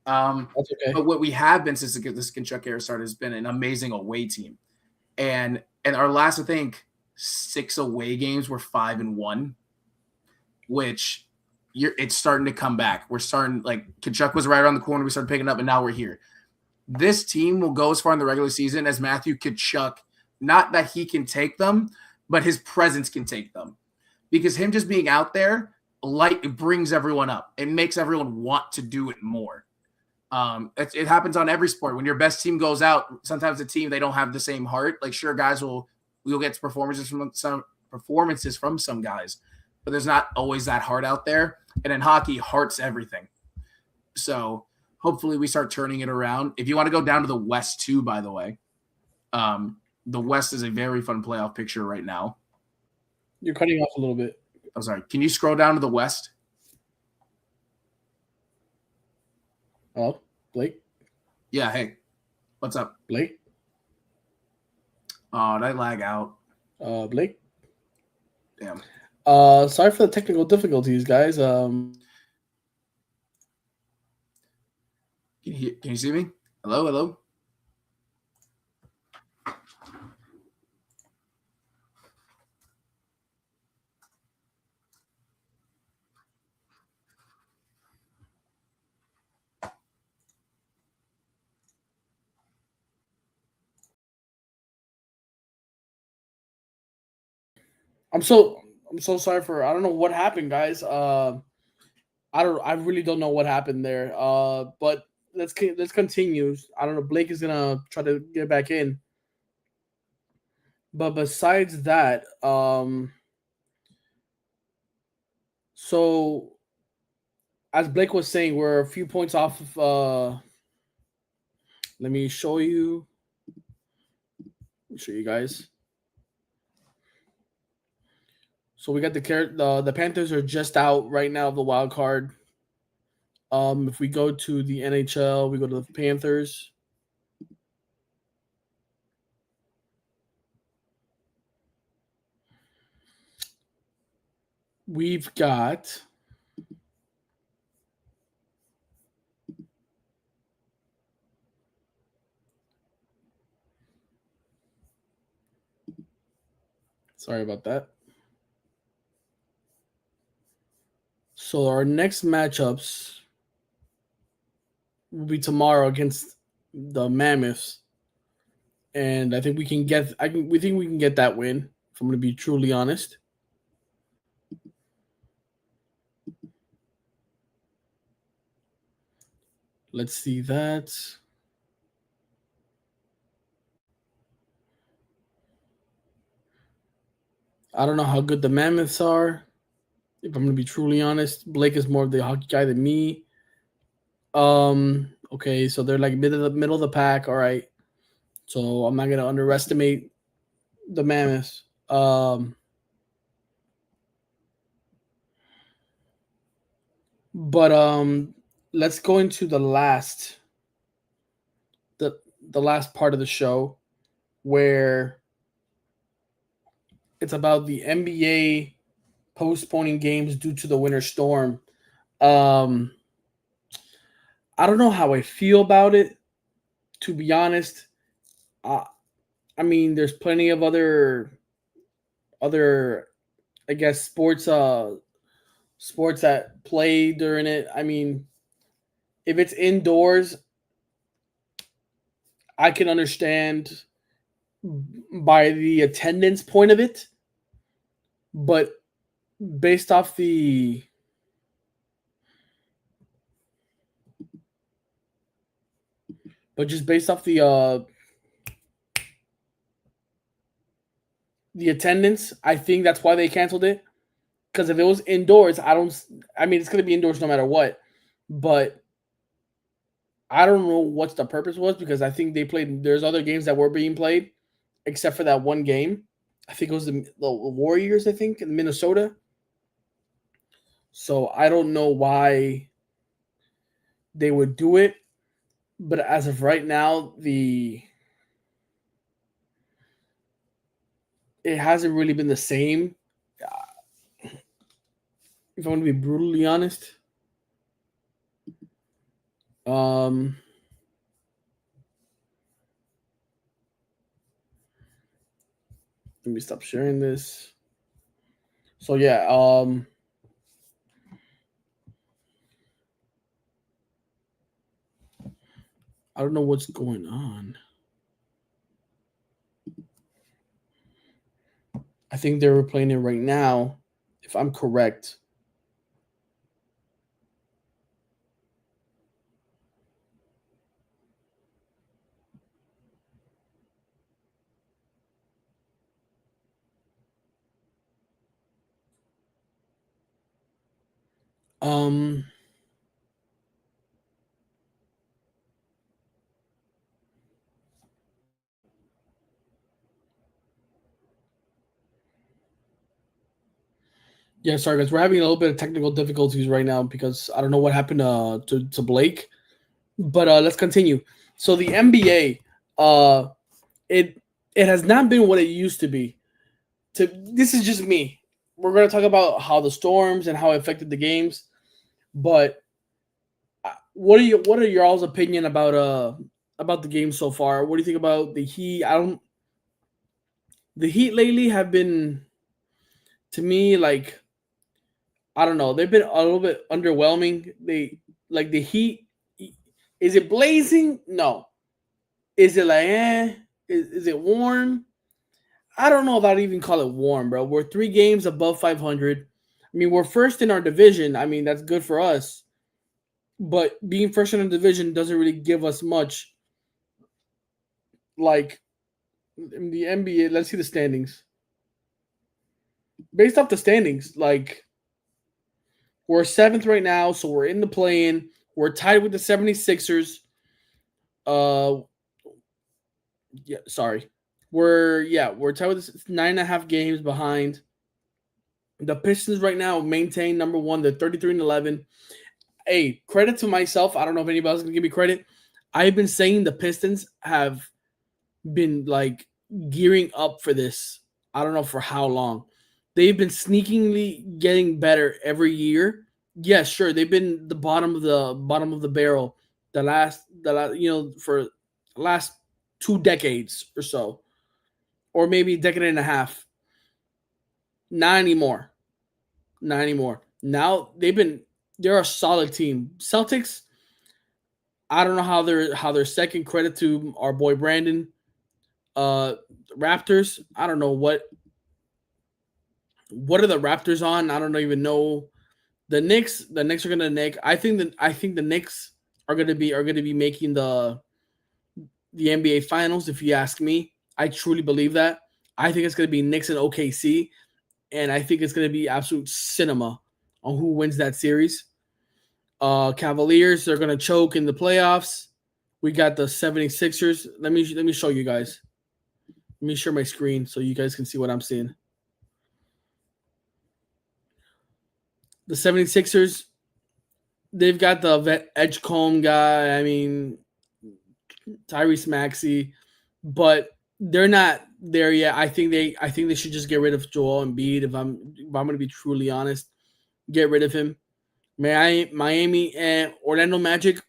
That's okay. But what we have been since this Tkachuk era started has been an amazing away team. And our last, I think, 6 away games were 5-1, which it's starting to come back. We're starting, like, Tkachuk was right around the corner. We started picking up, and now we're here. This team will go as far in the regular season as Matthew Tkachuk. Not that he can take them, but his presence can take them. Because him just being out there, it brings everyone up. It makes everyone want to do it more. It happens on every sport. When your best team goes out, sometimes the team, they don't have the same heart. Like, sure, guys we'll get performances from some guys, but there's not always that heart out there. And in hockey, heart's everything. So hopefully we start turning it around. If you want to go down to the West too, by the way, the West is a very fun playoff picture right now. You're cutting off a little bit. I'm sorry. Can you scroll down to the West? Oh, Blake? Yeah, hey. What's up? Blake? Oh, did I lag out? Blake. Damn. Sorry for the technical difficulties, guys. Can you see me? Hello, hello. I'm so I'm so sorry for I don't know what happened, guys. I really don't know what happened there. But let's continue. I don't know. Blake is gonna try to get back in. But besides that, so as Blake was saying, we're a few points off of. Let me show you. Let me show you guys. So we got the Panthers are just out right now of the wild card. If we go to the NHL, we go to the Panthers. We've got sorry about that. So our next matchups will be tomorrow against the Mammoths, and I think we can get. We think we can get that win. If I'm going to be truly honest. Let's see that. I don't know how good the Mammoths are. If I'm going to be truly honest, Blake is more of the hockey guy than me. Okay, so they're like middle of the pack. All right, so I'm not going to underestimate the Mammoths. But let's go into the the last part of the show where it's about the NBA postponing games due to the winter storm. Um, I don't know how I feel about it, to be honest. Uh, I mean, there's plenty of other I guess sports that play during it. I mean, if it's indoors, I can understand by the attendance point of it, but based off just based off the attendance, I think that's why they canceled it. Because if it was indoors, I mean, it's going to be indoors no matter what. But I don't know what the purpose was because I think they played. There's other games that were being played, except for that one game. I think it was the Warriors. I think in Minnesota. So I don't know why they would do it, but as of right now, it hasn't really been the same. If I want to be brutally honest, um, let me stop sharing this. So yeah, I don't know what's going on. I think they're playing it right now, if I'm correct. Um, yeah, sorry guys, we're having a little bit of technical difficulties right now because I don't know what happened to Blake. But let's continue. So the NBA, it it has not been what it used to be. this is just me. We're gonna talk about how the storms and how it affected the games, but what are your all's opinion about the game so far? What do you think about the Heat? I don't the Heat lately have been to me like I don't know. They've been a little bit underwhelming. They like the Heat. Is it blazing? No. Is it like Is it warm? I don't know if I'd even call it warm, bro. We're 3 games above 500. I mean, we're first in our division. I mean, that's good for us. But being first in a division doesn't really give us much. Like in the NBA, let's see the standings. Based off the standings, like we're seventh right now, so we're in the play-in. We're tied with the 76ers. Uh, yeah, sorry. We're tied with 9.5 games behind. The Pistons right now maintain number one. They're 33-11. Hey, credit to myself. I don't know if anybody's gonna give me credit. I've been saying the Pistons have been like gearing up for this. I don't know for how long. They've been sneakingly getting better every year. Yeah, sure. They've been the bottom of the barrel the last for the last 2 decades or so, or maybe a decade and a half. Not anymore. Not anymore. Now they're a solid team. Celtics, I don't know how they're second. Credit to our boy Brandon. Uh Raptors, I don't know what are the Raptors on? I don't even know. The Knicks are gonna Nick. I think the Knicks are gonna be making the NBA Finals. If you ask me, I truly believe that. I think it's gonna be Knicks and OKC, and I think it's gonna be absolute cinema on who wins that series. Cavaliers, they're gonna choke in the playoffs. We got the 76ers. Let me show you guys. Let me share my screen so you guys can see what I'm seeing. The 76ers, they've got the Edgecombe guy. I mean, Tyrese Maxey, but they're not there yet. I think they should just get rid of Joel Embiid. If I'm gonna be truly honest, get rid of him. Miami and Orlando Magic.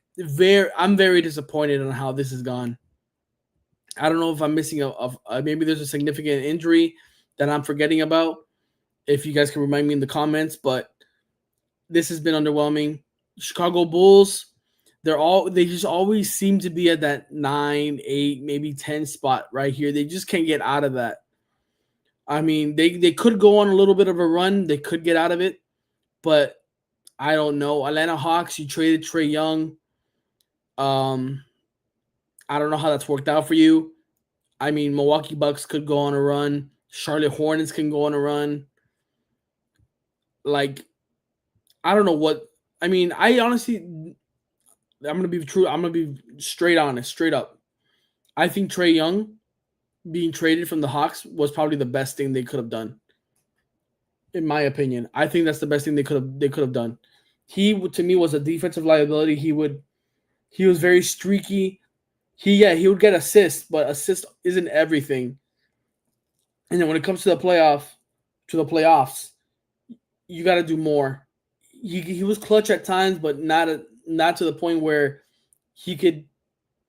I'm very disappointed on how this has gone. I don't know if I'm missing maybe there's a significant injury that I'm forgetting about. If you guys can remind me in the comments, but this has been underwhelming. Chicago Bulls, they just always seem to be at that 9, 8, maybe 10 spot right here. They just can't get out of that. I mean, they could go on a little bit of a run. They could get out of it, but I don't know. Atlanta Hawks, you traded Trae Young. Um, I don't know how that's worked out for you. I mean, Milwaukee Bucks could go on a run. Charlotte Hornets can go on a run. Like, I don't know what. I mean, I honestly, I'm gonna be true. I'm gonna be straight honest, straight up. I think Trae Young being traded from the Hawks was probably the best thing they could have done, in my opinion. I think that's the best thing they could have done. He to me was a defensive liability. He was very streaky. He would get assists, but assist isn't everything. And then when it comes to the playoffs, you got to do more. He was clutch at times, but not to the point where he could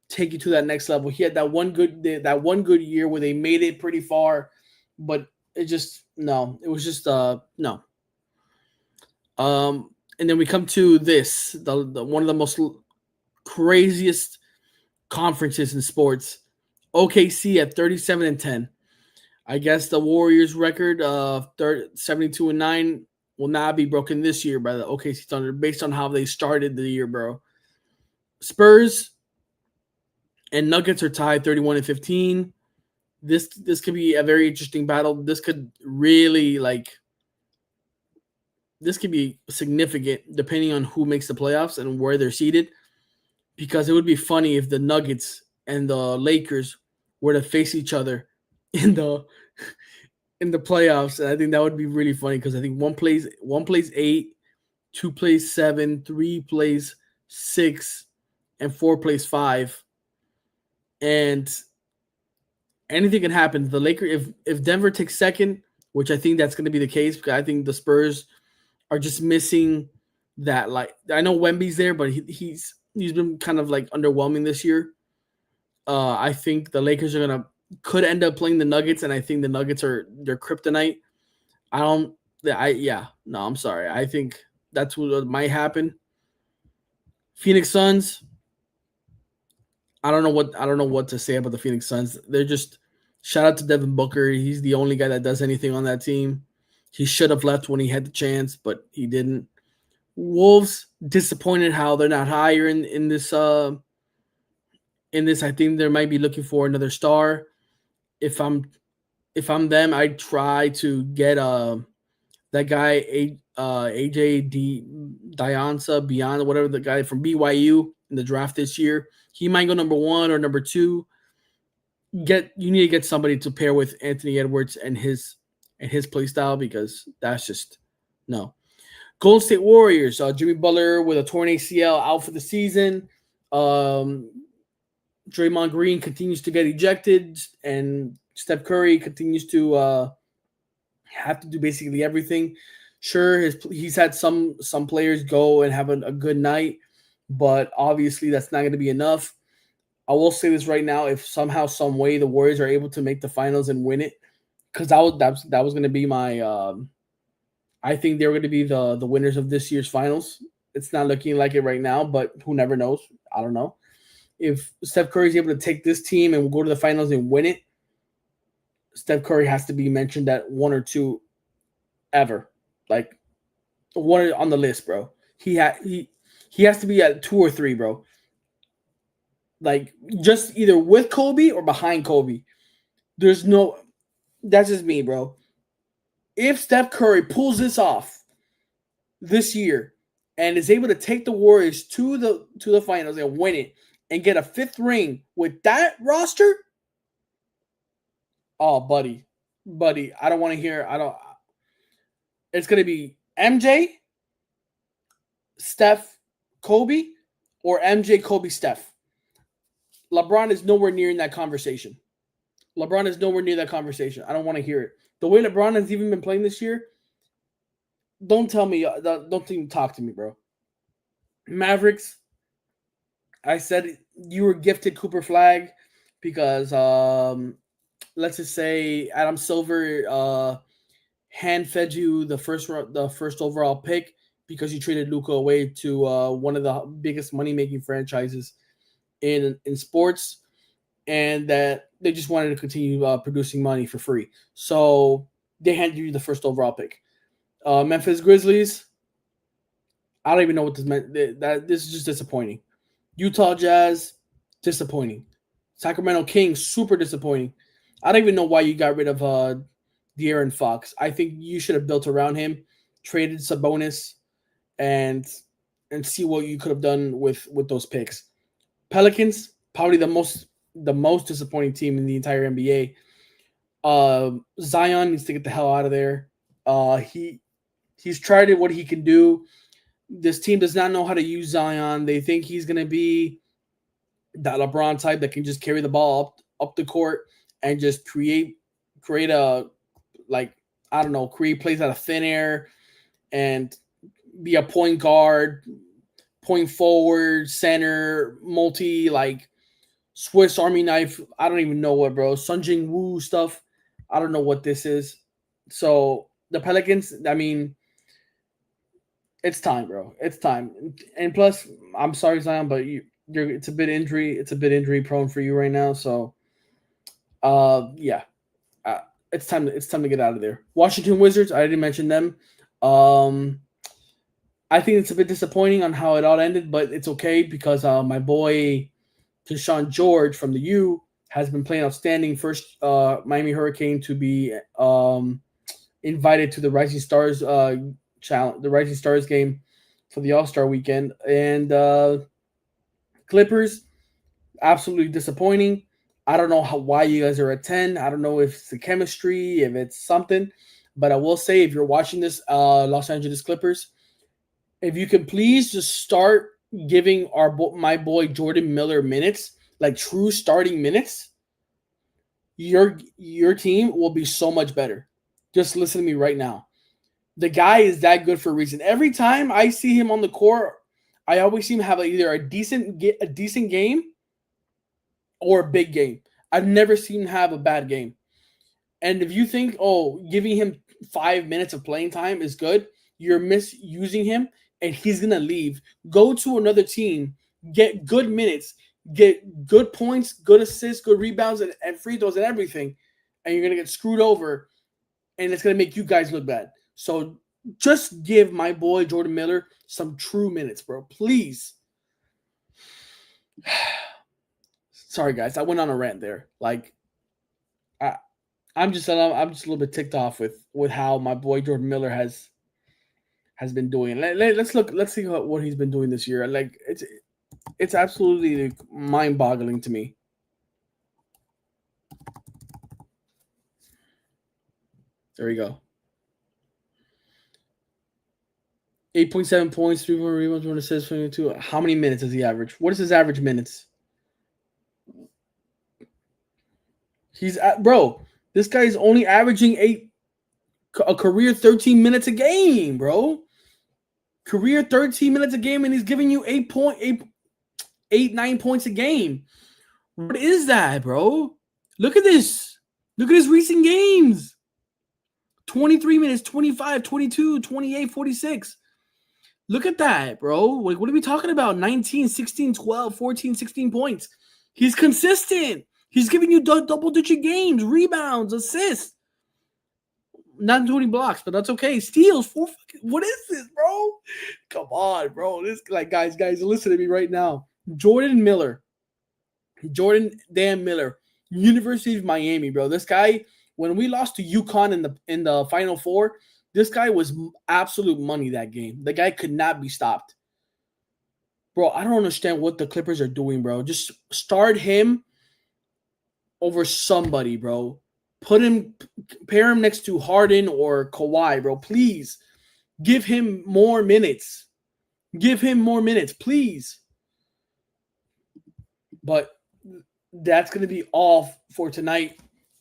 take you to that next level. He had that one good year where they made it pretty far, but it just no. It was just no. And then we come to this the one of the most craziest conferences in sports. OKC at 37-10. I guess the Warriors record of 72-9 will not be broken this year by the OKC Thunder based on how they started the year, bro. Spurs and Nuggets are tied 31-15. This could be a very interesting battle. This could be significant depending on who makes the playoffs and where they're seated. Because it would be funny if the Nuggets and the Lakers were to face each other in the playoffs. And I think that would be really funny because I think one plays 8, 2 plays 7, 3 plays 6, and 4 plays 5. And anything can happen. The Lakers, if Denver takes second, which I think that's going to be the case because I think the Spurs are just missing that. Like I know Wemby's there, but he's been kind of like underwhelming this year. I think the Lakers are gonna could end up playing the Nuggets, and I think the Nuggets are their kryptonite. I don't. I yeah. No, I'm sorry. I think that's what might happen. Phoenix Suns. I don't know what to say about the Phoenix Suns. They're just shout out to Devin Booker. He's the only guy that does anything on that team. He should have left when he had the chance, but he didn't. Wolves disappointed how they're not higher in this I think they might be looking for another star. If I'm them, I'd try to get that guy AJ Dionsa Beyond whatever the guy from BYU in the draft this year. He might go number 1 or number 2. You need to get somebody to pair with Anthony Edwards and his play style because that's just no. Golden State Warriors, Jimmy Butler with a torn ACL out for the season. Draymond Green continues to get ejected, and Steph Curry continues to have to do basically everything. Sure, he's had some players go and have a good night, but obviously that's not going to be enough. I will say this right now: if somehow, some way, the Warriors are able to make the finals and win it, because that was going to be my. I think they're going to be the winners of this year's finals. It's not looking like it right now, but who never knows? I don't know. If Steph Curry is able to take this team and go to the finals and win it, Steph Curry has to be mentioned at 1 or 2 ever. Like one on the list, bro. He has to be at 2 or 3, bro. Like just either with Kobe or behind Kobe. There's no that's just me, bro. If Steph Curry pulls this off this year and is able to take the Warriors to the finals and win it and get a 5th ring with that roster, oh, buddy, I don't want to hear. It's gonna be MJ, Steph, Kobe, or MJ, Kobe, Steph. LeBron is nowhere near in that conversation. I don't want to hear it. The way LeBron has even been playing this year, don't even talk to me, bro. Mavericks, I said you were gifted Cooper Flag because let's just say Adam Silver hand fed you the first overall pick because you traded Luka away to one of the biggest money making franchises in sports, and that they just wanted to continue producing money for free. So they handed you the first overall pick. Memphis Grizzlies, I don't even know what this meant. This is just disappointing. Utah Jazz, disappointing. Sacramento Kings, super disappointing. I don't even know why you got rid of De'Aaron Fox. I think you should have built around him, traded Sabonis, and see what you could have done with those picks. Pelicans, probably the most disappointing team in the entire NBA. Zion needs to get the hell out of there. He's tried it, what he can do. This team does not know how to use Zion. They think he's going to be that LeBron type that can just carry the ball up the court and just create a, like, I don't know, create plays out of thin air and be a point guard, point forward, center, like Swiss Army knife. I don't even know what, bro. Sun Jing Woo stuff. I don't know what this is. So the Pelicans, I mean, it's time, bro. It's time. And plus, I'm sorry, Zion, but it's a bit injury prone for you right now. So, yeah, it's time to get out of there. Washington Wizards, I didn't mention them. I think it's a bit disappointing on how it all ended, but it's okay because my boy Deshaun George from the U has been playing outstanding. First Miami Hurricane to be invited to the Rising Stars challenge, the Rising Stars game for the All-Star weekend. And Clippers, absolutely disappointing. I don't know why you guys are at 10. I don't know if it's the chemistry, if it's something. But I will say, if you're watching this, Los Angeles Clippers, if you can please just start giving my boy Jordan Miller minutes, like true starting minutes, your team will be so much better. Just listen to me right now. The guy is that good for a reason. Every time I see him on the court, I always see him have either a decent game or a big game. I've never seen him have a bad game. And if you think, oh, giving him 5 minutes of playing time is good, you're misusing him and he's going to leave. Go to another team, get good minutes, get good points, good assists, good rebounds, and free throws and everything. And you're going to get screwed over and it's going to make you guys look bad. So just give my boy Jordan Miller some true minutes, bro. Please. Sorry, guys. I went on a rant there. Like, I'm just a little bit ticked off with how my boy Jordan Miller has been doing. Let's see what he's been doing this year. Like it's absolutely mind-boggling to me. There we go. 8.7 points, 3 more rebounds, 1 assist, 22. How many minutes does he average? What is his average minutes? He's at, bro. This guy is only averaging a career 13 minutes a game, bro. Career 13 minutes a game, and he's giving you 9 points a game. What is that, bro? Look at this. Look at his recent games. 23 minutes, 25, 22, 28, 46. Look at that, bro. Like, what are we talking about? 19, 16, 12, 14, 16 points. He's consistent. He's giving you double-digit games, rebounds, assists. Not including blocks, but that's okay. Steals, 4. What is this, bro? Come on, bro. This, like, guys, listen to me right now. Jordan Dan Miller, University of Miami, bro. This guy, when we lost to UConn in the Final Four, this guy was absolute money that game. The guy could not be stopped. Bro, I don't understand what the Clippers are doing, bro. Just start him over somebody, bro. Pair him next to Harden or Kawhi, bro. Please give him more minutes. Give him more minutes, please. But that's going to be all for tonight.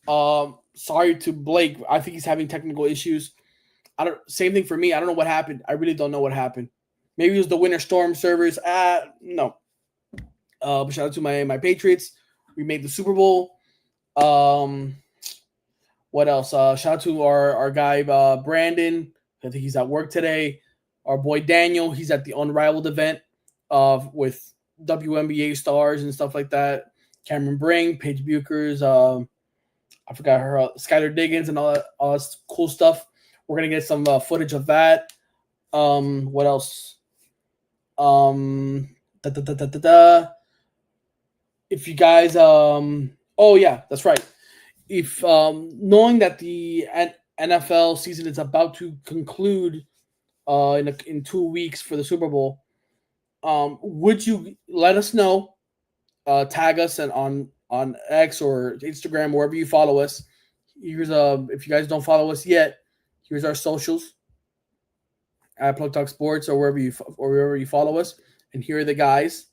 Sorry to Blake. I think he's having technical issues. Same thing for me. I don't know what happened. I really don't know what happened. Maybe it was the Winter Storm servers. No. But shout out to my Patriots. We made the Super Bowl. What else? Shout out to our guy Brandon. I think he's at work today. Our boy Daniel. He's at the Unrivaled event with WNBA stars and stuff like that. Cameron Brink, Paige Buchers. I forgot her. Skylar Diggins and all that cool stuff. We're gonna get some footage of that. What else? If you guys, oh yeah, that's right. If knowing that the NFL season is about to conclude in 2 weeks for the Super Bowl, would you let us know? Tag us and on X or Instagram, wherever you follow us. Here's if you guys don't follow us yet, here's our socials at PlugTalkSports or wherever you follow us. And here are the guys: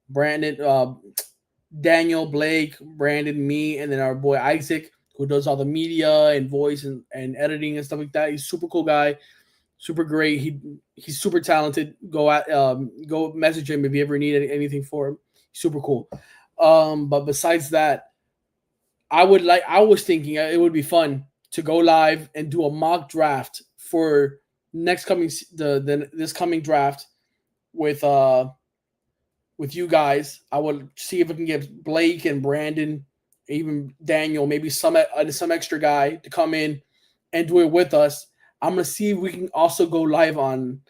Brandon, Daniel, Blake, Brandon, me, and then our boy Isaac, who does all the media and voice and editing and stuff like that. He's a super cool guy, super great. He's super talented. Go message him if you ever need anything for him. Super cool. But besides that, I was thinking it would be fun to go live and do a mock draft for this coming draft with you guys. I would see if I can get Blake and Brandon, even Daniel, maybe some extra guy to come in and do it with us. I'm gonna see if we can also go live on.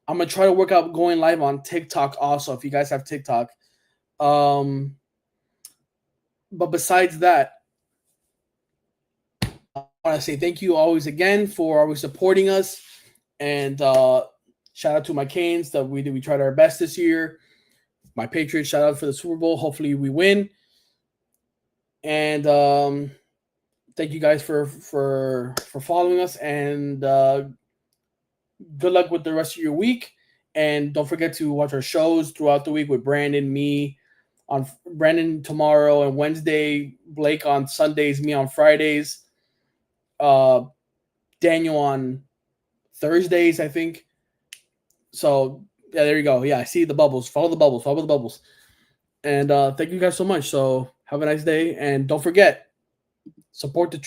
I'm gonna try to work out going live on TikTok also. If you guys have TikTok. But besides that, I want to say thank you always again for always supporting us, and shout out to my Canes that we tried our best this year. My Patriots, shout out for the Super Bowl. Hopefully we win. And thank you guys for following us, and good luck with the rest of your week. And don't forget to watch our shows throughout the week with Brandon, me on Brandon tomorrow and Wednesday, Blake on Sundays, me on Fridays. Daniel on Thursdays, I think. So yeah, there you go. Yeah, I see the bubbles. Follow the bubbles. Follow the bubbles. And thank you guys so much. So have a nice day, and don't forget, support the